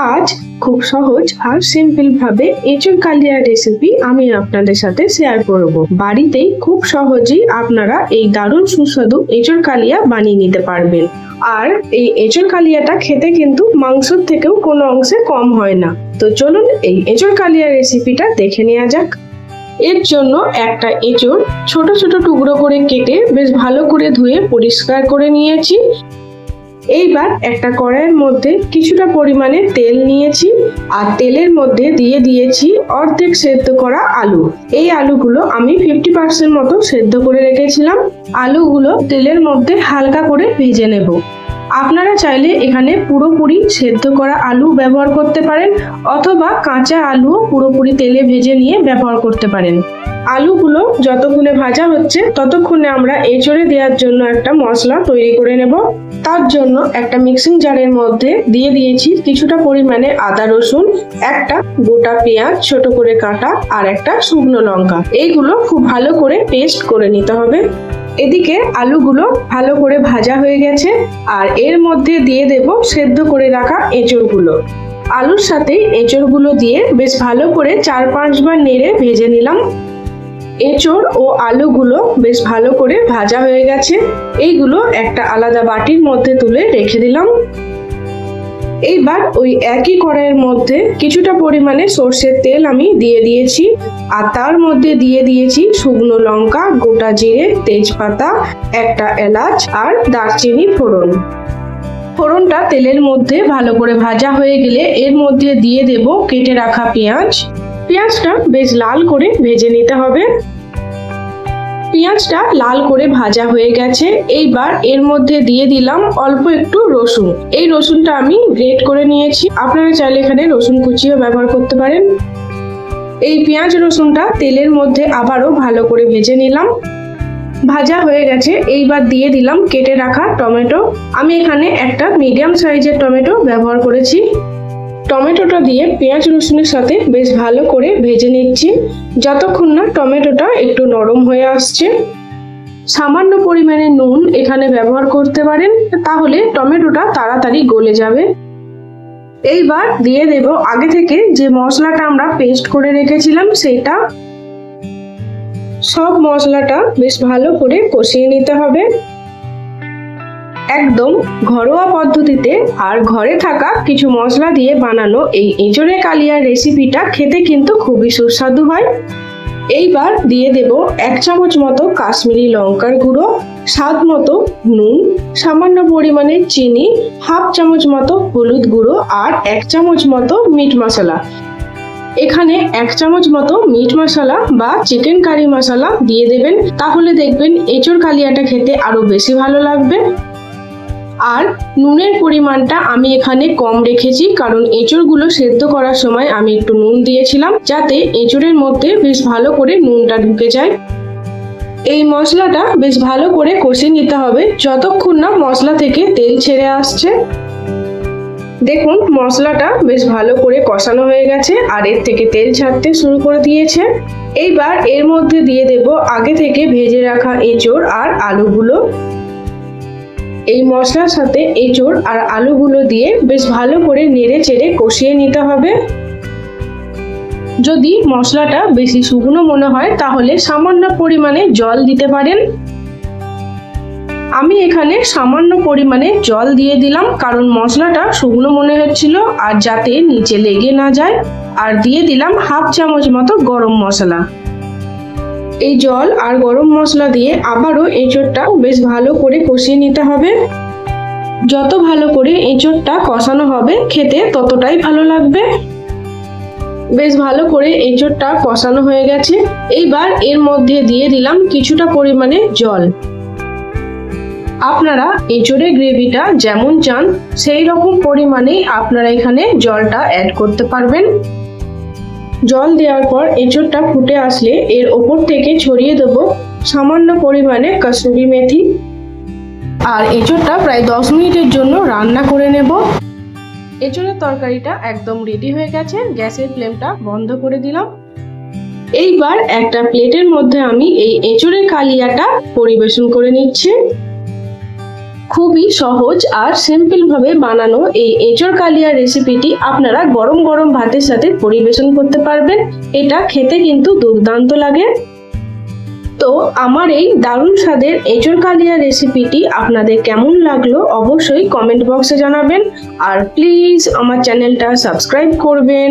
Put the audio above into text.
আজ খুব সহজ আর সিম্পল ভাবে এঁচোড় কালিয়া রেসিপি আমি আপনাদের সাথে শেয়ার করব। বাড়িতেই খুব সহজেই আপনারা এই দারুণ সুস্বাদু এঁচোড় কালিয়া বানিয়ে নিতে পারবেন। আর এই এঁচোড় কালিয়াটা খেতে কিন্তু মাংসের থেকেও কোনো অংশে কম হয় না। তো চলুন এই এঁচোড় কালিয়া রেসিপিটা দেখে নেওয়া যাক। এর জন্য একটা এঁচোড় ছোট ছোট টুকরো করে কেটে বেশ ভালো করে ধুয়ে পরিষ্কার করে নিয়েছি। এইবার একটা কড়াইয়ের মধ্যে কিছুটা পরিমাণে তেল নিয়েছি আর তেলের মধ্যে দিয়ে দিয়েছি অর্ধেক সেদ্ধ করা আলু। এই আলুগুলো আমি 50% মতো সেদ্ধ করে রেখেছিলাম। আলুগুলো তেলের মধ্যে হালকা করে ভেজে নেব। আপনারা চাইলে এখানে পুরোপুরি সেদ্ধ করা আলু ব্যবহার করতে পারেন অথবা কাঁচা আলুও পুরোপুরি তেলে ভেজে নিয়ে ব্যবহার করতে পারেন। আলুগুলো যতক্ষণে ভাজা হচ্ছে ততক্ষণে আমরা এঁচোড়ে দেওয়ার জন্য একটা মশলা তৈরি করে নেব। তার জন্য একটা মিক্সিং জারের মধ্যে দিয়ে দিয়েছি কিছুটা পরিমাণে আদা রসুন, একটা গোটা পেঁয়াজ ছোট করে কাটা আর একটা শুকনো লঙ্কা। এইগুলো খুব ভালো করে পেস্ট করে নিতে হবে। এদিকে আলুগুলো ভালো করে ভাজা হয়ে গেছে আর এর মধ্যে দিয়ে দেব সেদ্ধ করে রাখা এঁচোড়গুলো। আলুর সাথে এঁচোড়গুলো দিয়ে বেশ ভালো করে 4-5 বার নেড়ে ভেজে নিলাম। এঁচোড় ও আলুগুলো বেশ ভালো করে ভাজা হয়ে গেছে। এইগুলো একটা আলাদা বাটির মধ্যে তুলে রেখে দিলাম। এইবার ওই একই কড়াইয়ের মধ্যে কিছুটা পরিমাণে সর্ষের তেল আমি দিয়ে দিয়েছি আর তার মধ্যে দিয়ে দিয়েছি শুকনো লঙ্কা, গোটা জিরে, তেজপাতা, একটা এলাচ আর দারচিনি ফোড়ন। ফোড়নটা তেলের মধ্যে ভালো করে ভাজা হয়ে গেলে এর মধ্যে দিয়ে দেব কেটে রাখা পেঁয়াজ। পেঁয়াজটা বেশ লাল করে ভেজে নিতে হবে। পেঁয়াজটা লাল করে ভাজা হয়ে গেছে। এইবার এর মধ্যে দিয়ে দিলাম অল্প একটু রসুন। এই রসুনটা আমি গ্রেট করে নিয়েছি, আপনারা চাইলে এখানে রসুন কুচিও ব্যবহার করতে পারেন। এই পেঁয়াজ রসুনটা তেলের মধ্যে আবারও ভালো করে ভেজে নিলাম। ভাজা হয়ে গেছে। এইবার দিয়ে দিলাম কেটে রাখা টমেটো। আমি এখানে একটা মিডিয়াম সাইজের টমেটো ব্যবহার করেছি। টমেটোটা দিয়ে পেঁয়াজ রসুনের সাথে বেশ ভালো করে ভেজে নিচ্ছি যতক্ষণ না টমেটোটা একটু নরম হয়ে আসছে। সামান্য পরিমাণে নুন এখানে ব্যবহার করতে পারেন, তাহলে টমেটোটা তাড়াতাড়ি গলে যাবে। এইবার দিয়ে দেব আগে থেকে যে মশলাটা আমরা পেস্ট করে রেখেছিলাম সেটা। সব মশলাটা বেশ ভালো করে কষিয়ে নিতে হবে। একদম ঘরোয়া পদ্ধতিতে আর ঘরে থাকা কিছু মশলা দিয়ে বানানো এই এঁচোড়ে কালিয়া রেসিপিটা খেতে কিন্তু খুবই সুস্বাদু হয়। এইবার দিয়ে দেব 1 চামচ মতো কাশ্মীরি লঙ্কার গুঁড়ো, স্বাদ মতো নুন, সামান্য পরিমাণে চিনি, 1/2 চামচ মতো হলুদ গুঁড়ো আর 1 চামচ মতো মিট মশলা। এখানে 1 চামচ মতো মিট মশলা বা চিকেন কারি মশলা দিয়ে দেবেন, তাহলে দেখবেন এঁচোড় কালিয়াটা খেতে আরো বেশি ভালো লাগবে। আর নুনের পরিমাণটা আমি এখানে কম রেখেছি, কারণ এঁচোড়গুলো সেদ্ধ করার সময় আমি একটু নুন দিয়েছিলাম যাতে এঁচোড়ের মধ্যে বেশ ভালো করে নুনটা ঢুকে যায়। এই মশলাটা বেশ ভালো করে কষে নিতে হবে যতক্ষণ না মশলা থেকে তেল ছেড়ে আসছে। দেখুন মশলাটা বেশ ভালো করে কষানো হয়ে গেছে আর এর থেকে তেল ছাড়তে শুরু করে দিয়েছে। এইবার এর মধ্যে দিয়ে দেব আগে থেকে ভেজে রাখা এঁচোড় আর আলুগুলো। এই মশলার সাথে এঁচোড় আর আলুগুলো দিয়ে বেশ ভালো করে নেড়ে চেড়ে কষিয়ে নিতে হবে। যদি মশলাটা বেশি শুকনো মনে হয় তাহলে সামান্য পরিমাণে জল দিতে পারেন। আমি এখানে সামান্য পরিমাণে জল দিয়ে দিলাম, কারণ মশলাটা শুকনো মনে হচ্ছিল আর যাতে নিচে লেগে না যায়। আর দিয়ে দিলাম 1/2 চামচ মতো গরম মশলা। এই জল আর গরম মশলা দিয়ে আবারও এঁচোড়টা বেশ ভালো করে কষিয়ে নিতে হবে। যত ভালো করে এঁচোড়টা কষানো হবে খেতে ততটাই ভালো লাগবে। বেশ ভালো করে এঁচোড়টা কষানো হয়ে গেছে। এইবার এর মধ্যে দিয়ে দিলাম কিছুটা পরিমাণে জল। আপনারা এঁচোড়ের গ্রেভিটা যেমন চান সেই রকম পরিমাণেই আপনারা এখানে জলটা অ্যাড করতে পারবেন। জল দেওয়ার পর এঁচোড়টা ফুটে আসলে এর ওপর থেকে ছড়িয়ে দেব সামান্য পরিমাণে কসুরি মেথি। আর এঁচোড়টা প্রায় 10 মিনিটের জন্য রান্না করে নেব। এঁচোড়ের তরকারিটা একদম রেডি হয়ে গেছে। গ্যাসের ফ্লেমটা বন্ধ করে দিলাম। এইবার একটা প্লেটের মধ্যে আমি এই এঁচোড়ের কালিয়াটা পরিবেশন করে নিচ্ছি। খুবই সহজ আর সিম্পল ভাবে বানানো এই এঁচোড় কালিয়া রেসিপিটি আপনারা গরম গরম ভাতের সাথে পরিবেশন করতে পারবেন। এটা খেতে কিন্তু দুর্দান্ত লাগে। তো আমার এই দারুণ স্বাদের এঁচোড় কালিয়া রেসিপিটি আপনাদের কেমন লাগলো অবশ্যই কমেন্ট বক্সে জানাবেন, আর প্লিজ আমার চ্যানেলটা সাবস্ক্রাইব করবেন।